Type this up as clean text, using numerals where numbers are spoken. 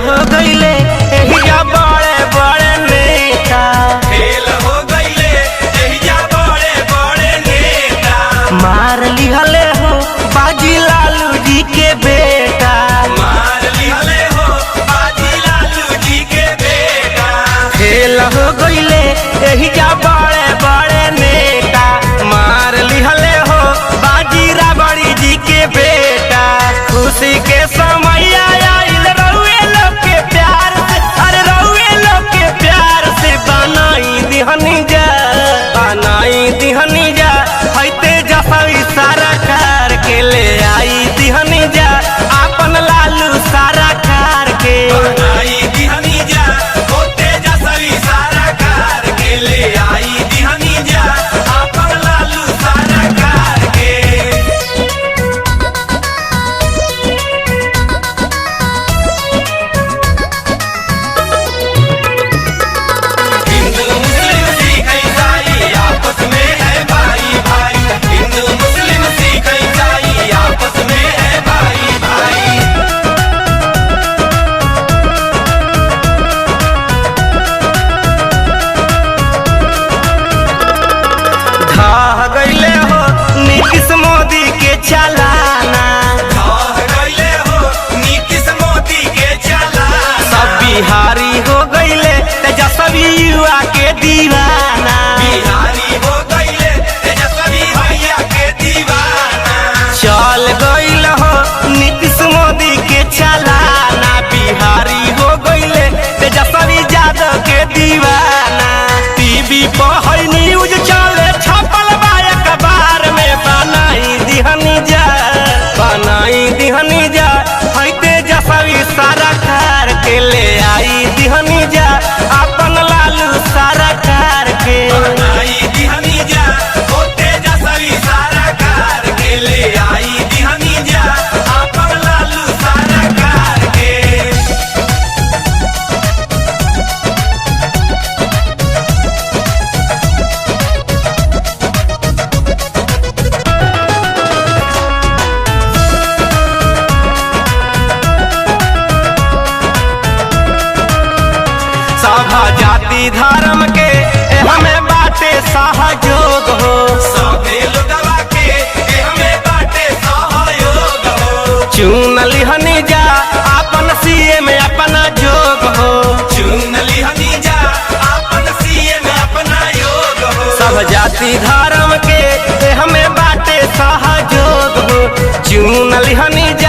हो गईले एहिजा बड़े बड़े नेता, फेल हो गईले एहिजा बड़े बड़े नेता। मार लिहले हो बाजी लालू जी के बेटा, मार लिहले हो बाजी लालू जी के बेटा। फेल हो गईले एहिजा बड़े बड़े नेता, मार लिहले हो बाजी राबड़ी जी के बेटा। खुशी के समय आइल रउए लोग के प्यार से, अरे रउए लोग के प्यार से बनाई दिहनी जा, बनाई दिहनी जा। हैते जसवी सारा कार के ले आई दिहनी जा, आपन लालू सारा कार के बनाई दिहनी जा, होते जसवी सारा कार के ले आई दिहनी जा, आपन लालू सारा कार के। हिंदू मुस्लिम सिख ईसाई आपस में है भाई भाई। हिंदू मुस्लिम सिख ईसाई आपस में है भाई भाई। ढह गईले हो नीतीश मोदी के चलाना, ढह गईले हो नीतीश मोदी के चलाना। सब बिहारी हो गईले तेजस्वी युवा के दीवाना, बिहारी हो गईले तेजस्वी भैया के दीवाना। चल गईल हो नीतीश मोदी के चलाना, बिहारी हो गईले तेजस्वी यादव के दीवाना। टीवी पर है न्यूज चले छपल बा अखबार में, बनाई दिहनी जा, बनाई दिहनी जा। है तेजस्वी सारा कार के ले आई दिहनी जा, अपन लालू सारा कार के बनाई दिहनी जा, होते जसवी सारा कार के ले आई दिहनी जा, आपन लालू सारा कार के। सभा जाति धर्म के हमें बाटे सहयोग हो, सभे लोगवा के हमें बाटे सहयोग हो। चुन लिहनी जा अपन सीएम अपना जोग हो, चुन लिहनी जा आपन सीएम अपना योग हो। सब जाति धर्म के हमें बाटे सहयोग हो, चुन लिहनी जा